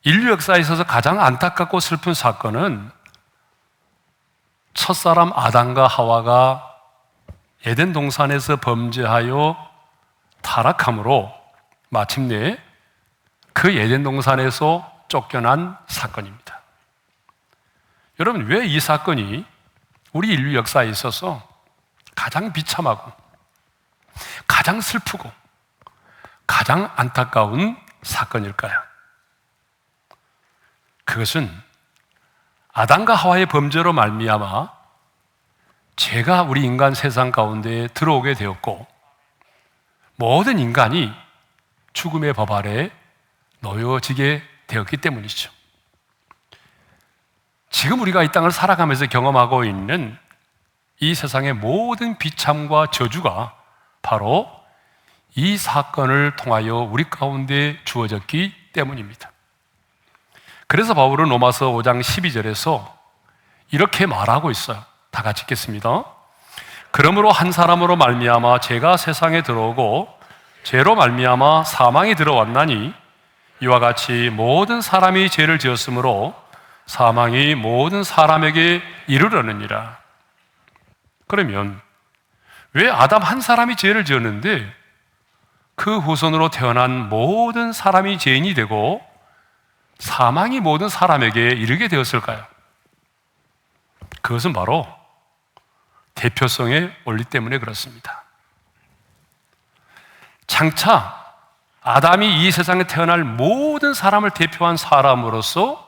인류 역사에 있어서 가장 안타깝고 슬픈 사건은 첫사람 아담과 하와가 에덴 동산에서 범죄하여 타락함으로 마침내 그 에덴 동산에서 쫓겨난 사건입니다. 여러분, 왜 이 사건이 우리 인류 역사에 있어서 가장 비참하고 가장 슬프고 가장 안타까운 사건일까요? 그것은 아담과 하와의 범죄로 말미암아 죄가 우리 인간 세상 가운데 들어오게 되었고 모든 인간이 죽음의 법 아래 놓여지게 되었기 때문이죠. 지금 우리가 이 땅을 살아가면서 경험하고 있는 이 세상의 모든 비참과 저주가 바로 이 사건을 통하여 우리 가운데 주어졌기 때문입니다. 그래서 바울은 로마서 5장 12절에서 이렇게 말하고 있어요. 다 같이 읽겠습니다. 그러므로 한 사람으로 말미암아 죄가 세상에 들어오고 죄로 말미암아 사망이 들어왔나니 이와 같이 모든 사람이 죄를 지었으므로 사망이 모든 사람에게 이르렀느니라. 그러면 왜 아담 한 사람이 죄를 지었는데 그 후손으로 태어난 모든 사람이 죄인이 되고 사망이 모든 사람에게 이르게 되었을까요? 그것은 바로 대표성의 원리 때문에 그렇습니다. 장차 아담이 이 세상에 태어날 모든 사람을 대표한 사람으로서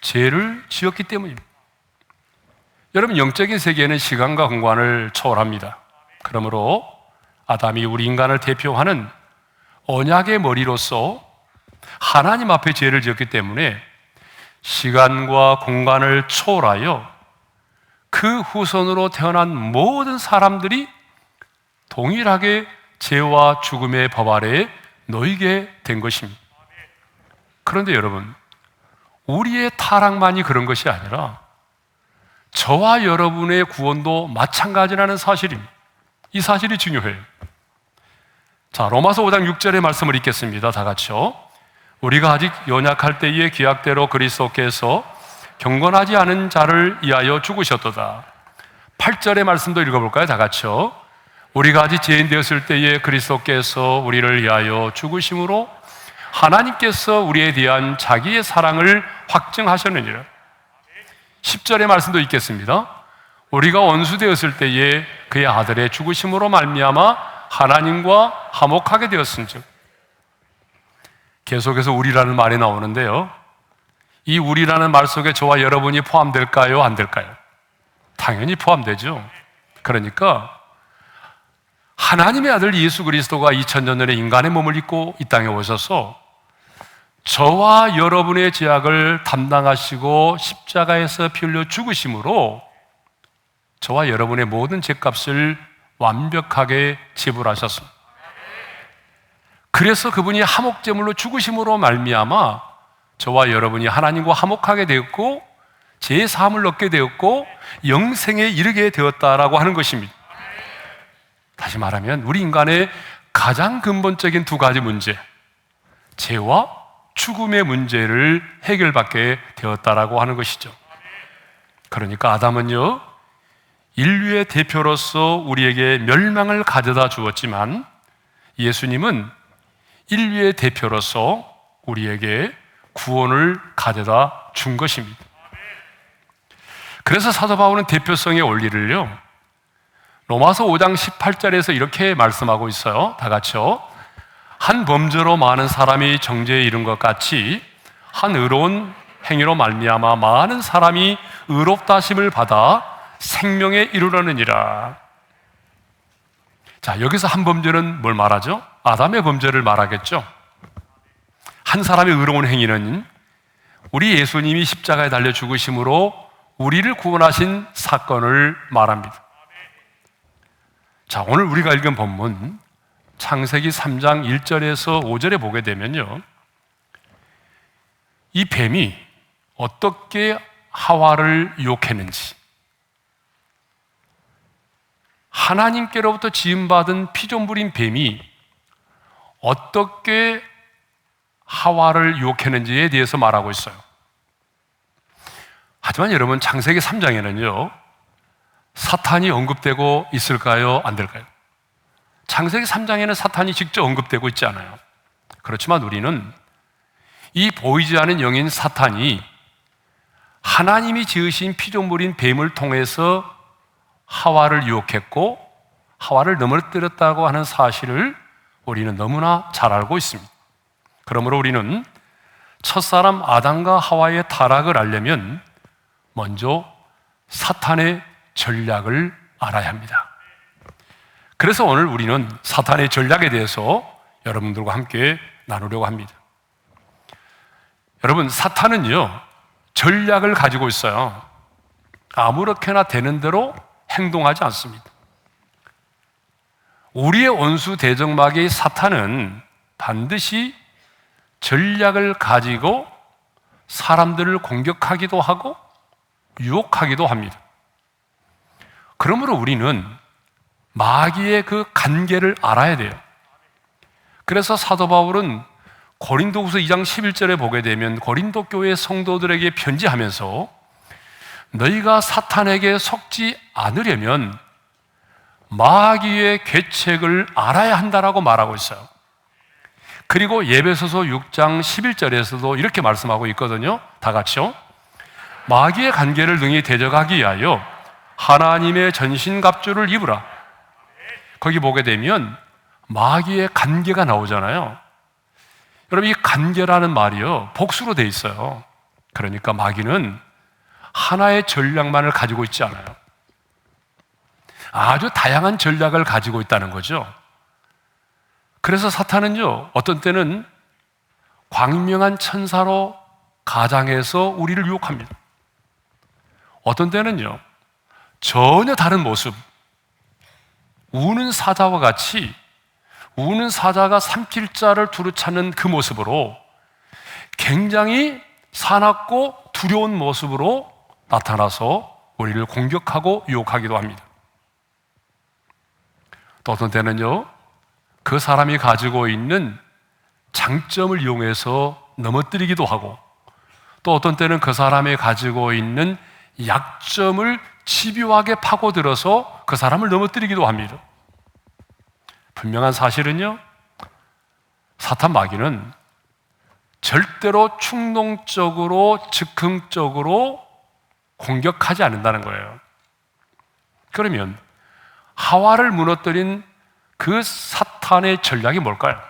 죄를 지었기 때문입니다. 여러분, 영적인 세계는 시간과 공간을 초월합니다. 그러므로 아담이 우리 인간을 대표하는 언약의 머리로서 하나님 앞에 죄를 지었기 때문에 시간과 공간을 초월하여 그 후손으로 태어난 모든 사람들이 동일하게 죄와 죽음의 법 아래에 놓이게 된 것입니다. 그런데 여러분, 우리의 타락만이 그런 것이 아니라 저와 여러분의 구원도 마찬가지라는 사실입니다. 이 사실이 중요해요. 자, 로마서 5장 6절의 말씀을 읽겠습니다. 다 같이요. 우리가 아직 연약할 때의 기약대로 그리스도께서 경건하지 않은 자를 위하여 죽으셨도다. 8절의 말씀도 읽어볼까요? 다 같이요. 우리가 아직 죄인 되었을 때에 그리스도께서 우리를 위하여 죽으심으로 하나님께서 우리에 대한 자기의 사랑을 확증하셨느니라. 10절의 말씀도 읽겠습니다. 우리가 원수 되었을 때에 그의 아들의 죽으심으로 말미암아 하나님과 화목하게 되었은즉. 계속해서 우리라는 말이 나오는데요, 이 우리라는 말 속에 저와 여러분이 포함될까요? 안 될까요? 당연히 포함되죠. 그러니까 하나님의 아들 예수 그리스도가 2000년 전에 인간의 몸을 입고 이 땅에 오셔서 저와 여러분의 죄악을 담당하시고 십자가에서 피 흘려 죽으심으로 저와 여러분의 모든 죄값을 완벽하게 지불하셨습니다. 그래서 그분이 화목제물로 죽으심으로 말미암아 저와 여러분이 하나님과 화목하게 되었고 죄의 사함을 얻게 되었고 영생에 이르게 되었다라고 하는 것입니다. 다시 말하면 우리 인간의 가장 근본적인 두 가지 문제, 죄와 죽음의 문제를 해결받게 되었다라고 하는 것이죠. 그러니까 아담은요, 인류의 대표로서 우리에게 멸망을 가져다 주었지만 예수님은 인류의 대표로서 우리에게 구원을 가져다 준 것입니다. 그래서 사도 바울은 대표성의 원리를요, 로마서 5장 18절에서 이렇게 말씀하고 있어요. 다 같이요. 한 범죄로 많은 사람이 정죄에 이른 것 같이 한 의로운 행위로 말미암아 많은 사람이 의롭다 하심을 받아 생명에 이르려느니라. 자, 여기서 한 범죄는 뭘 말하죠? 아담의 범죄를 말하겠죠. 한 사람의 의로운 행위는 우리 예수님이 십자가에 달려 죽으심으로 우리를 구원하신 사건을 말합니다. 자, 오늘 우리가 읽은 본문 창세기 3장 1절에서 5절에 보게 되면요, 이 뱀이 어떻게 하와를 유혹했는지, 하나님께로부터 지음받은 피조물인 뱀이 어떻게 하와를 유혹했는지에 대해서 말하고 있어요. 하지만 여러분, 창세기 3장에는요 사탄이 언급되고 있을까요? 안 될까요? 창세기 3장에는 사탄이 직접 언급되고 있지 않아요. 그렇지만 우리는 이 보이지 않는 영인 사탄이 하나님이 지으신 피조물인 뱀을 통해서 하와를 유혹했고 하와를 넘어뜨렸다고 하는 사실을 우리는 너무나 잘 알고 있습니다. 그러므로 우리는 첫사람 아담과 하와의 타락을 알려면 먼저 사탄의 전략을 알아야 합니다. 그래서 오늘 우리는 사탄의 전략에 대해서 여러분들과 함께 나누려고 합니다. 여러분, 사탄은요 전략을 가지고 있어요. 아무렇게나 되는 대로 행동하지 않습니다. 우리의 원수 대적마귀의 사탄은 반드시 전략을 가지고 사람들을 공격하기도 하고 유혹하기도 합니다. 그러므로 우리는 마귀의 그 관계를 알아야 돼요. 그래서 사도 바울은 고린도후서 2장 11절에 보게 되면 고린도 교회 성도들에게 편지하면서 너희가 사탄에게 속지 않으려면 마귀의 계책을 알아야 한다라고 말하고 있어요. 그리고 에베소서 6장 11절에서도 이렇게 말씀하고 있거든요. 다 같이요. 마귀의 관계를 능히 대적하기 위하여 하나님의 전신갑주를 입으라. 거기 보게 되면 마귀의 관계가 나오잖아요. 여러분, 이 관계라는 말이요 복수로 돼 있어요. 그러니까 마귀는 하나의 전략만을 가지고 있지 않아요. 아주 다양한 전략을 가지고 있다는 거죠. 그래서 사탄은요 어떤 때는 광명한 천사로 가장해서 우리를 유혹합니다. 어떤 때는요 전혀 다른 모습, 우는 사자와 같이 우는 사자가 삼킬자를 두루찾는 그 모습으로 굉장히 사납고 두려운 모습으로 나타나서 우리를 공격하고 유혹하기도 합니다. 또 어떤 때는요 그 사람이 가지고 있는 장점을 이용해서 넘어뜨리기도 하고, 또 어떤 때는 그 사람이 가지고 있는 약점을 집요하게 파고들어서 그 사람을 넘어뜨리기도 합니다. 분명한 사실은요 사탄 마귀는 절대로 충동적으로 즉흥적으로 공격하지 않는다는 거예요. 그러면 하와를 무너뜨린 그 사탄의 전략이 뭘까요?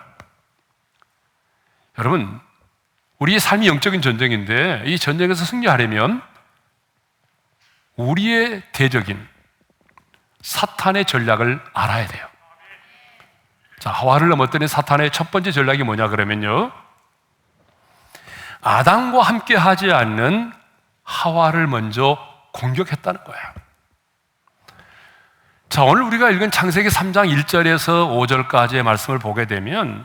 여러분, 우리의 삶이 영적인 전쟁인데 이 전쟁에서 승리하려면 우리의 대적인 사탄의 전략을 알아야 돼요. 자, 하와를 넘어뜨린 사탄의 첫 번째 전략이 뭐냐 그러면요 아담과 함께 하지 않는 하와를 먼저 공격했다는 거예요. 자, 오늘 우리가 읽은 창세기 3장 1절에서 5절까지의 말씀을 보게 되면,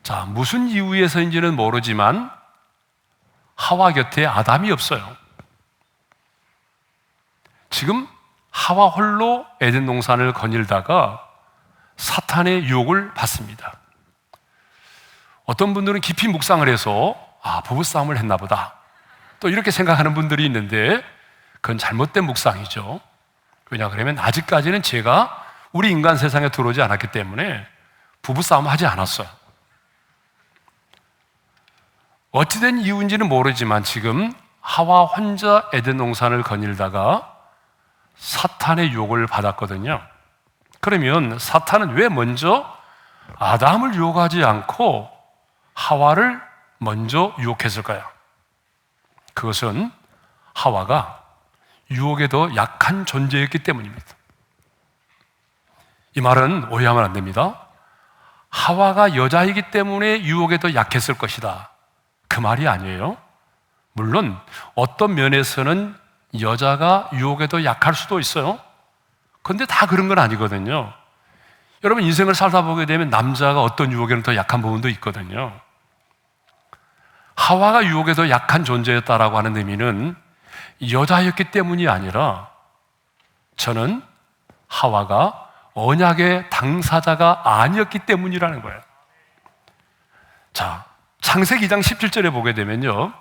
자, 무슨 이유에서인지는 모르지만 하와 곁에 아담이 없어요. 지금 하와 홀로 에덴 동산을 거닐다가 사탄의 유혹을 받습니다. 어떤 분들은 깊이 묵상을 해서 부부싸움을 했나 보다, 또 이렇게 생각하는 분들이 있는데 그건 잘못된 묵상이죠. 왜냐 그러면 아직까지는 죄가 우리 인간 세상에 들어오지 않았기 때문에 부부싸움 하지 않았어요. 어찌된 이유인지는 모르지만 지금 하와 혼자 에덴 동산을 거닐다가 사탄의 유혹을 받았거든요. 그러면 사탄은 왜 먼저 아담을 유혹하지 않고 하와를 먼저 유혹했을까요? 그것은 하와가 유혹에 더 약한 존재였기 때문입니다. 이 말은 오해하면 안 됩니다. 하와가 여자이기 때문에 유혹에 더 약했을 것이다, 그 말이 아니에요. 물론 어떤 면에서는 여자가 유혹에 더 약할 수도 있어요. 그런데 다 그런 건 아니거든요. 여러분, 인생을 살다 보게 되면 남자가 어떤 유혹에는 더 약한 부분도 있거든요. 하와가 유혹에 더 약한 존재였다라고 하는 의미는 여자였기 때문이 아니라 저는 하와가 언약의 당사자가 아니었기 때문이라는 거예요. 자, 창세기 2장 17절에 보게 되면요,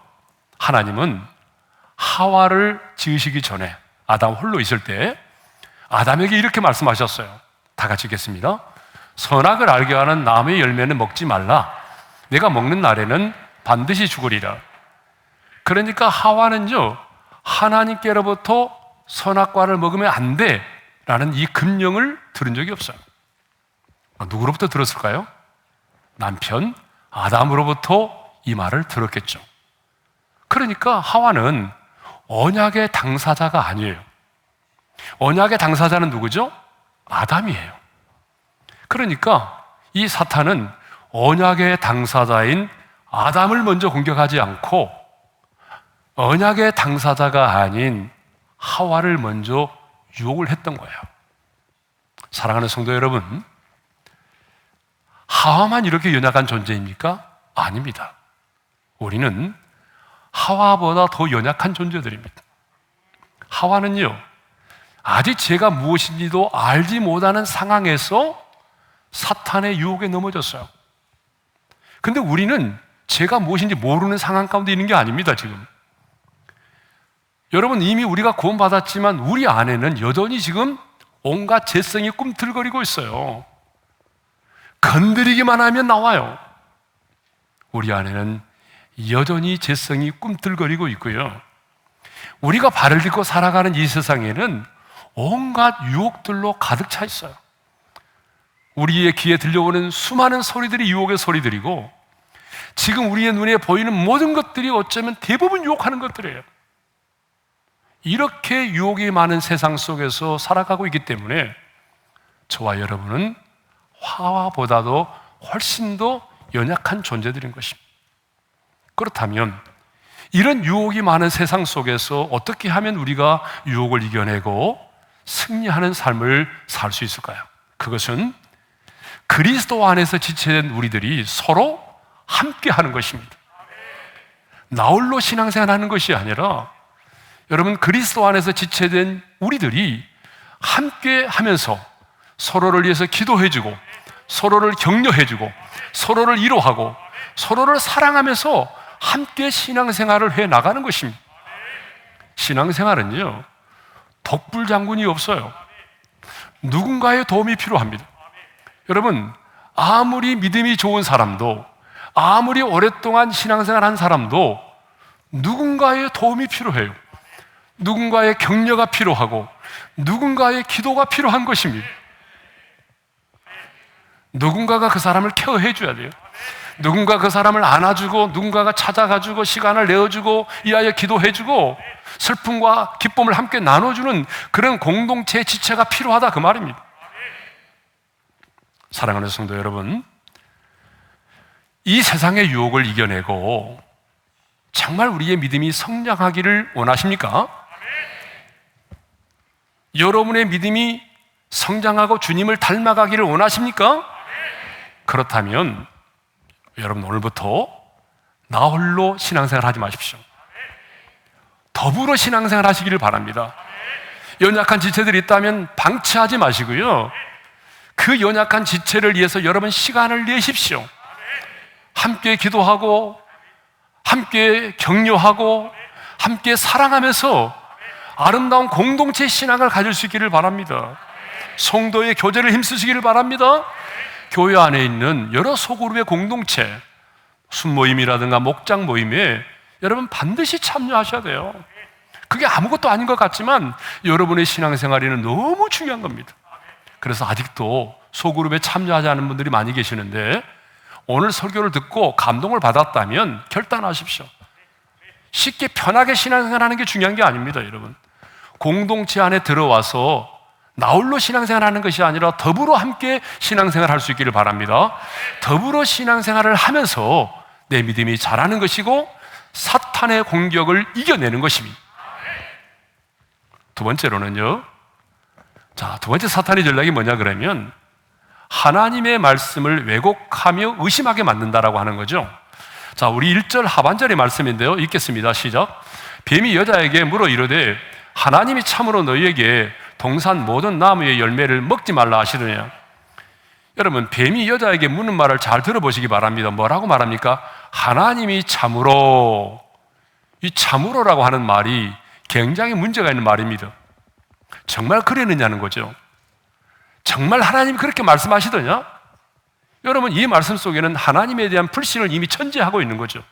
하나님은 하와를 지으시기 전에 아담 홀로 있을 때 아담에게 이렇게 말씀하셨어요. 다 같이 읽겠습니다. 선악을 알게 하는 나무의 열매는 먹지 말라. 내가 먹는 날에는 반드시 죽으리라. 그러니까 하와는요, 하나님께로부터 선악과를 먹으면 안 돼 라는 이 금령을 들은 적이 없어요. 누구로부터 들었을까요? 남편 아담으로부터 이 말을 들었겠죠. 그러니까 하와는 언약의 당사자가 아니에요. 언약의 당사자는 누구죠? 아담이에요. 그러니까 이 사탄은 언약의 당사자인 아담을 먼저 공격하지 않고 언약의 당사자가 아닌 하와를 먼저 유혹을 했던 거예요. 사랑하는 성도 여러분, 하와만 이렇게 연약한 존재입니까? 아닙니다. 우리는 하와보다 더 연약한 존재들입니다. 하와는요, 아직 죄가 무엇인지도 알지 못하는 상황에서 사탄의 유혹에 넘어졌어요. 근데 우리는 죄가 무엇인지 모르는 상황 가운데 있는 게 아닙니다, 지금. 여러분, 이미 우리가 구원받았지만 우리 안에는 여전히 지금 온갖 죄성이 꿈틀거리고 있어요. 건드리기만 하면 나와요. 우리 안에는 여전히 죄성이 꿈틀거리고 있고요. 우리가 발을 딛고 살아가는 이 세상에는 온갖 유혹들로 가득 차 있어요. 우리의 귀에 들려오는 수많은 소리들이 유혹의 소리들이고, 지금 우리의 눈에 보이는 모든 것들이 어쩌면 대부분 유혹하는 것들이에요. 이렇게 유혹이 많은 세상 속에서 살아가고 있기 때문에 저와 여러분은 하와보다도 훨씬 더 연약한 존재들인 것입니다. 그렇다면 이런 유혹이 많은 세상 속에서 어떻게 하면 우리가 유혹을 이겨내고 승리하는 삶을 살 수 있을까요? 그것은 그리스도 안에서 지체된 우리들이 서로 함께 하는 것입니다. 나홀로 신앙생활하는 것이 아니라, 여러분, 그리스도 안에서 지체된 우리들이 함께 하면서 서로를 위해서 기도해주고, 서로를 격려해주고, 서로를 위로하고, 서로를 사랑하면서 함께 신앙생활을 해 나가는 것입니다. 신앙생활은요, 독불장군이 없어요. 누군가의 도움이 필요합니다. 여러분, 아무리 믿음이 좋은 사람도, 아무리 오랫동안 신앙생활한 사람도 누군가의 도움이 필요해요. 누군가의 격려가 필요하고 누군가의 기도가 필요한 것입니다. 누군가가 그 사람을 케어해 줘야 돼요. 누군가 그 사람을 안아주고, 누군가가 찾아가지고 시간을 내어주고 이하여 기도해주고 슬픔과 기쁨을 함께 나눠주는 그런 공동체의 지체가 필요하다, 그 말입니다. 사랑하는 성도 여러분, 이 세상의 유혹을 이겨내고 정말 우리의 믿음이 성장하기를 원하십니까? 여러분의 믿음이 성장하고 주님을 닮아가기를 원하십니까? 그렇다면 여러분, 오늘부터 나 홀로 신앙생활 하지 마십시오. 더불어 신앙생활 하시기를 바랍니다. 연약한 지체들이 있다면 방치하지 마시고요, 그 연약한 지체를 위해서 여러분 시간을 내십시오. 함께 기도하고 함께 격려하고 함께 사랑하면서 아름다운 공동체 신앙을 가질 수 있기를 바랍니다. 성도의 교제를 힘쓰시기를 바랍니다. 교회 안에 있는 여러 소그룹의 공동체, 순모임이라든가 목장 모임에 여러분 반드시 참여하셔야 돼요. 그게 아무것도 아닌 것 같지만 여러분의 신앙생활에는 너무 중요한 겁니다. 그래서 아직도 소그룹에 참여하지 않은 분들이 많이 계시는데, 오늘 설교를 듣고 감동을 받았다면 결단하십시오. 쉽게 편하게 신앙생활하는 게 중요한 게 아닙니다, 여러분. 공동체 안에 들어와서 나홀로 신앙생활하는 것이 아니라 더불어 함께 신앙생활할 수 있기를 바랍니다. 더불어 신앙생활을 하면서 내 믿음이 자라는 것이고 사탄의 공격을 이겨내는 것입니다. 두 번째로는요, 두 번째 사탄의 전략이 뭐냐 그러면 하나님의 말씀을 왜곡하며 의심하게 만든다라고 하는 거죠. 자, 우리 1절 하반절의 말씀인데요, 읽겠습니다. 시작. 뱀이 여자에게 물어 이르되 하나님이 참으로 너희에게 동산 모든 나무의 열매를 먹지 말라 하시느냐. 여러분, 뱀이 여자에게 묻는 말을 잘 들어보시기 바랍니다. 뭐라고 말합니까? 하나님이 참으로, 이 참으로라고 하는 말이 굉장히 문제가 있는 말입니다. 정말 그랬느냐는 거죠. 정말 하나님이 그렇게 말씀하시더냐? 여러분, 이 말씀 속에는 하나님에 대한 불신을 이미 천지하고 있는 거죠.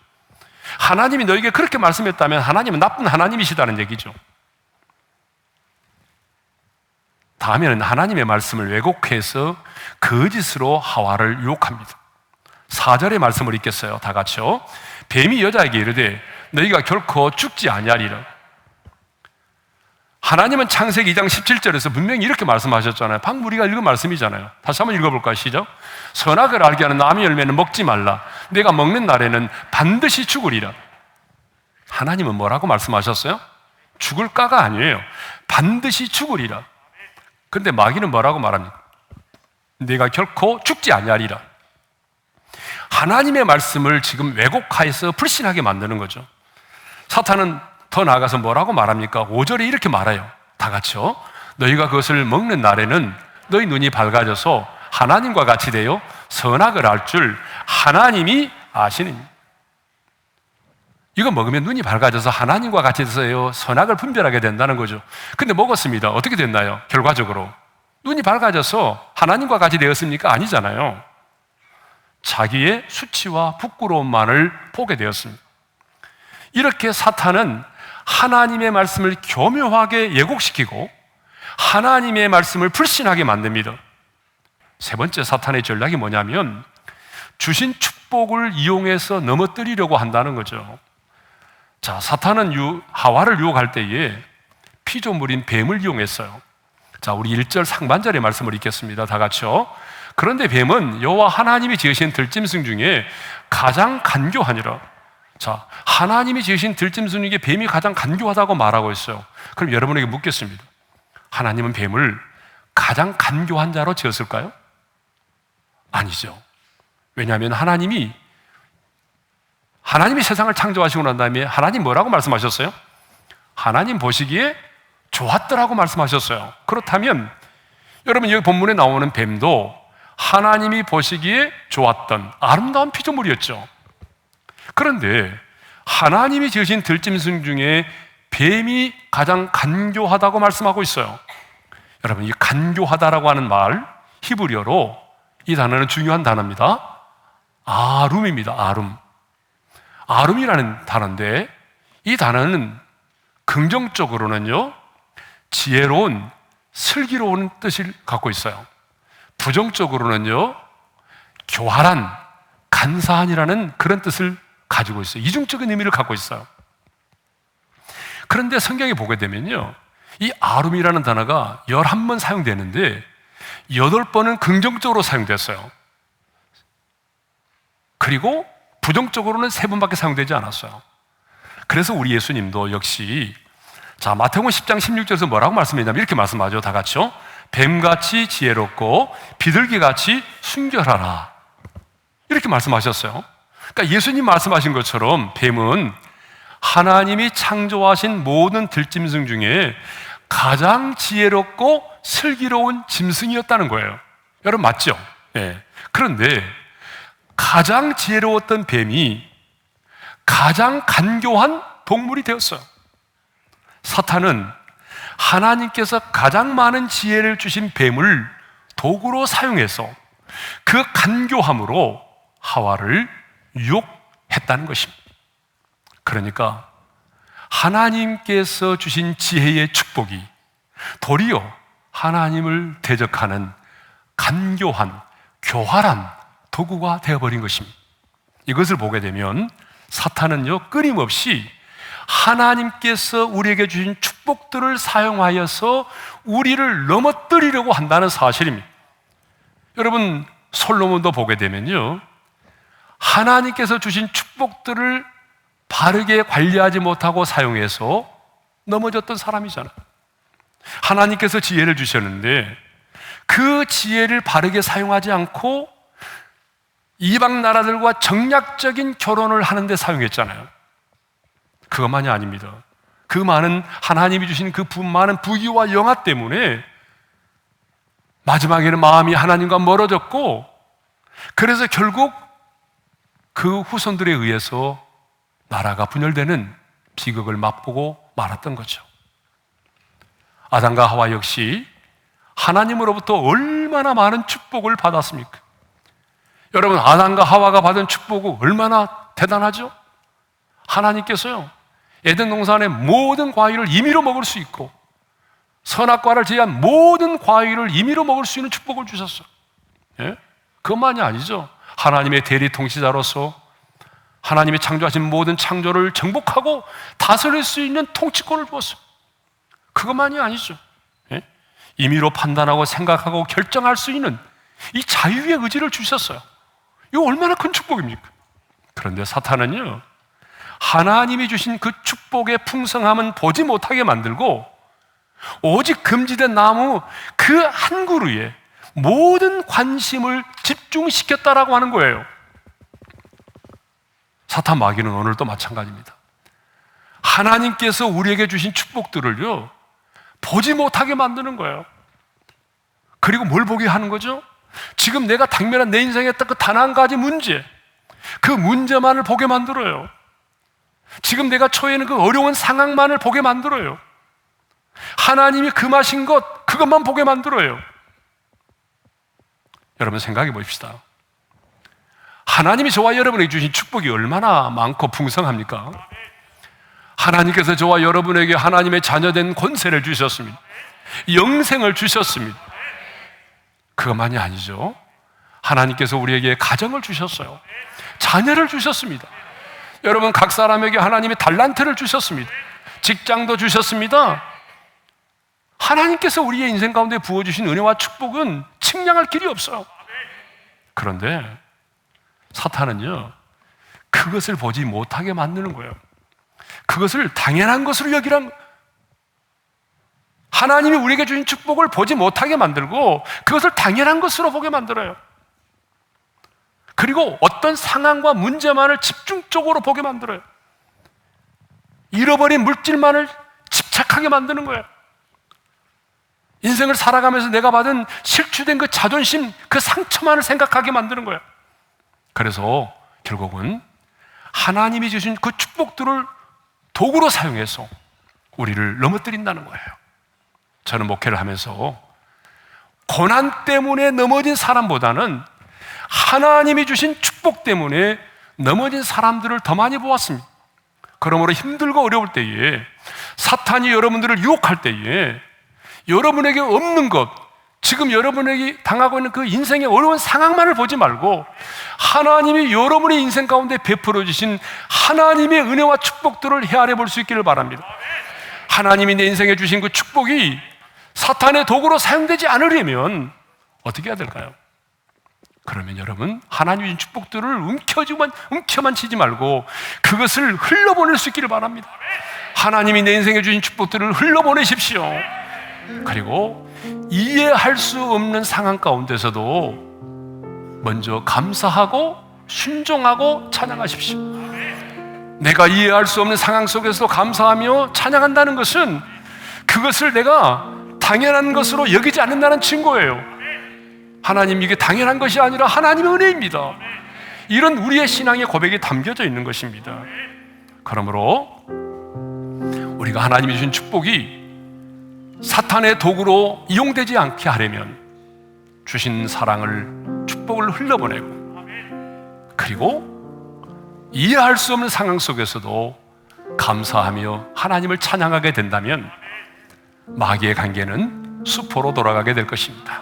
하나님이 너에게 그렇게 말씀했다면 하나님은 나쁜 하나님이시다는 얘기죠. 다음에는 하나님의 말씀을 왜곡해서 거짓으로 하와를 유혹합니다. 4절의 말씀을 읽겠어요. 다 같이요. 뱀이 여자에게 이르되 너희가 결코 죽지 아니하리라. 하나님은 창세기 2장 17절에서 분명히 이렇게 말씀하셨잖아요. 방금 우리가 읽은 말씀이잖아요. 다시 한번 읽어볼까요? 시작. 선악을 알게 하는 나무의 열매는 먹지 말라. 내가 먹는 날에는 반드시 죽으리라. 하나님은 뭐라고 말씀하셨어요? 죽을까가 아니에요. 반드시 죽으리라. 그런데 마귀는 뭐라고 말합니까? 내가 결코 죽지 아니하리라. 하나님의 말씀을 지금 왜곡하여서 불신하게 만드는 거죠. 사탄은 더 나아가서 뭐라고 말합니까? 5절에 이렇게 말해요. 다 같이요. 너희가 그것을 먹는 날에는 너희 눈이 밝아져서 하나님과 같이 되어 선악을 알 줄 하나님이 아시느니. 이거 먹으면 눈이 밝아져서 하나님과 같이 돼서요 선악을 분별하게 된다는 거죠. 근데 먹었습니다. 어떻게 됐나요? 결과적으로 눈이 밝아져서 하나님과 같이 되었습니까? 아니잖아요. 자기의 수치와 부끄러움만을 보게 되었습니다. 이렇게 사탄은 하나님의 말씀을 교묘하게 왜곡시키고 하나님의 말씀을 불신하게 만듭니다. 세 번째 사탄의 전략이 뭐냐면 주신 축복을 이용해서 넘어뜨리려고 한다는 거죠. 자, 사탄은 하와를 유혹할 때에 피조물인 뱀을 이용했어요. 자, 우리 1절 상반절의 말씀을 읽겠습니다. 다 같이요. 그런데 뱀은 여호와 하나님이 지으신 들짐승 중에 가장 간교하니라. 자, 하나님이 지으신 들짐승 중에 뱀이 가장 간교하다고 말하고 있어요. 그럼 여러분에게 묻겠습니다. 하나님은 뱀을 가장 간교한 자로 지었을까요? 아니죠. 왜냐하면 하나님이 세상을 창조하시고 난 다음에 하나님 뭐라고 말씀하셨어요? 하나님 보시기에 좋았더라고 말씀하셨어요. 그렇다면 여러분 여기 본문에 나오는 뱀도 하나님이 보시기에 좋았던 아름다운 피조물이었죠. 그런데 하나님이 지으신 들짐승 중에 뱀이 가장 간교하다고 말씀하고 있어요. 여러분, 이 간교하다라고 하는 말 히브리어로 이 단어는 중요한 단어입니다. 아룸입니다. 아룸이라는 단어인데 이 단어는 긍정적으로는요 지혜로운, 슬기로운 뜻을 갖고 있어요. 부정적으로는요 교활한, 간사한이라는 그런 뜻을 가지고 있어요. 이중적인 의미를 갖고 있어요. 그런데 성경에 보게 되면요 이 아룸이라는 단어가 11번 사용되는데 8번은 긍정적으로 사용됐어요. 그리고 부정적으로는 3번밖에 사용되지 않았어요. 그래서 우리 예수님도 역시 자 마태복음 10장 16절에서 뭐라고 말씀했냐면 이렇게 말씀하죠. 다 같이요. 뱀같이 지혜롭고 비둘기같이 순결하라. 이렇게 말씀하셨어요. 그러니까 예수님 말씀하신 것처럼 뱀은 하나님이 창조하신 모든 들짐승 중에 가장 지혜롭고 슬기로운 짐승이었다는 거예요. 여러분 맞죠? 네. 그런데 가장 지혜로웠던 뱀이 가장 간교한 동물이 되었어요. 사탄은 하나님께서 가장 많은 지혜를 주신 뱀을 도구로 사용해서 그 간교함으로 하와를 유혹했다는 것입니다. 그러니까 하나님께서 주신 지혜의 축복이 도리어 하나님을 대적하는 간교한, 교활한 도구가 되어버린 것입니다. 이것을 보게 되면 사탄은요 끊임없이 하나님께서 우리에게 주신 축복들을 사용하여서 우리를 넘어뜨리려고 한다는 사실입니다. 여러분 솔로몬도 보게 되면요 하나님께서 주신 축복들을 바르게 관리하지 못하고 사용해서 넘어졌던 사람이잖아요. 하나님께서 지혜를 주셨는데 그 지혜를 바르게 사용하지 않고 이방 나라들과 정략적인 결혼을 하는데 사용했잖아요. 그것만이 아닙니다. 그 많은 하나님이 주신 그 많은 부귀와 영화 때문에 마지막에는 마음이 하나님과 멀어졌고, 그래서 결국 그 후손들에 의해서 나라가 분열되는 비극을 맛보고 말았던 거죠. 아담과 하와 역시 하나님으로부터 얼마나 많은 축복을 받았습니까? 여러분, 아담과 하와가 받은 축복은 얼마나 대단하죠? 하나님께서요, 에덴 동산의 모든 과일을 임의로 먹을 수 있고 선악과를 제외한 모든 과일을 임의로 먹을 수 있는 축복을 주셨어요. 예? 그것만이 아니죠. 하나님의 대리 통치자로서 하나님이 창조하신 모든 창조를 정복하고 다스릴 수 있는 통치권을 주었어요. 그것만이 아니죠. 예? 임의로 판단하고 생각하고 결정할 수 있는 이 자유의 의지를 주셨어요. 이거 얼마나 큰 축복입니까? 그런데 사탄은요, 하나님이 주신 그 축복의 풍성함은 보지 못하게 만들고 오직 금지된 나무 그 한 그루에 모든 관심을 집중시켰다라고 하는 거예요. 사탄 마귀는 오늘도 마찬가지입니다. 하나님께서 우리에게 주신 축복들을요, 보지 못하게 만드는 거예요. 그리고 뭘 보게 하는 거죠? 지금 내가 당면한 내 인생에 딱 그 단 한 가지 문제, 그 문제만을 보게 만들어요. 지금 내가 처해 있는 그 어려운 상황만을 보게 만들어요. 하나님이 금하신 것, 그것만 보게 만들어요. 여러분 생각해 봅시다. 하나님이 저와 여러분에게 주신 축복이 얼마나 많고 풍성합니까? 하나님께서 저와 여러분에게 하나님의 자녀된 권세를 주셨습니다. 영생을 주셨습니다. 그것만이 아니죠. 하나님께서 우리에게 가정을 주셨어요. 자녀를 주셨습니다. 여러분, 각 사람에게 하나님이 달란트를 주셨습니다. 직장도 주셨습니다. 하나님께서 우리의 인생 가운데 부어주신 은혜와 축복은 측량할 길이 없어요. 그런데 사탄은요, 그것을 보지 못하게 만드는 거예요. 그것을 당연한 것으로 여기란, 하나님이 우리에게 주신 축복을 보지 못하게 만들고 그것을 당연한 것으로 보게 만들어요. 그리고 어떤 상황과 문제만을 집중적으로 보게 만들어요. 잃어버린 물질만을 집착하게 만드는 거예요. 인생을 살아가면서 내가 받은 실추된 그 자존심, 그 상처만을 생각하게 만드는 거예요. 그래서 결국은 하나님이 주신 그 축복들을 도구로 사용해서 우리를 넘어뜨린다는 거예요. 저는 목회를 하면서 고난 때문에 넘어진 사람보다는 하나님이 주신 축복 때문에 넘어진 사람들을 더 많이 보았습니다. 그러므로 힘들고 어려울 때에, 사탄이 여러분들을 유혹할 때에 여러분에게 없는 것, 지금 여러분에게 당하고 있는 그 인생의 어려운 상황만을 보지 말고 하나님이 여러분의 인생 가운데 베풀어 주신 하나님의 은혜와 축복들을 헤아려 볼 수 있기를 바랍니다. 하나님이 내 인생에 주신 그 축복이 사탄의 도구로 사용되지 않으려면 어떻게 해야 될까요? 그러면 여러분, 하나님이 주신 축복들을 움켜만 치지 말고 그것을 흘러보낼 수 있기를 바랍니다. 하나님이 내 인생에 주신 축복들을 흘러보내십시오. 그리고 이해할 수 없는 상황 가운데서도 먼저 감사하고 순종하고 찬양하십시오. 내가 이해할 수 없는 상황 속에서도 감사하며 찬양한다는 것은 그것을 내가 당연한 것으로 여기지 않는다는 증거예요. 하나님, 이게 당연한 것이 아니라 하나님의 은혜입니다. 이런 우리의 신앙의 고백이 담겨져 있는 것입니다. 그러므로 우리가 하나님이 주신 축복이 사탄의 도구로 이용되지 않게 하려면 주신 사랑을, 축복을 흘려보내고, 그리고 이해할 수 없는 상황 속에서도 감사하며 하나님을 찬양하게 된다면 마귀의 관계는 수포로 돌아가게 될 것입니다.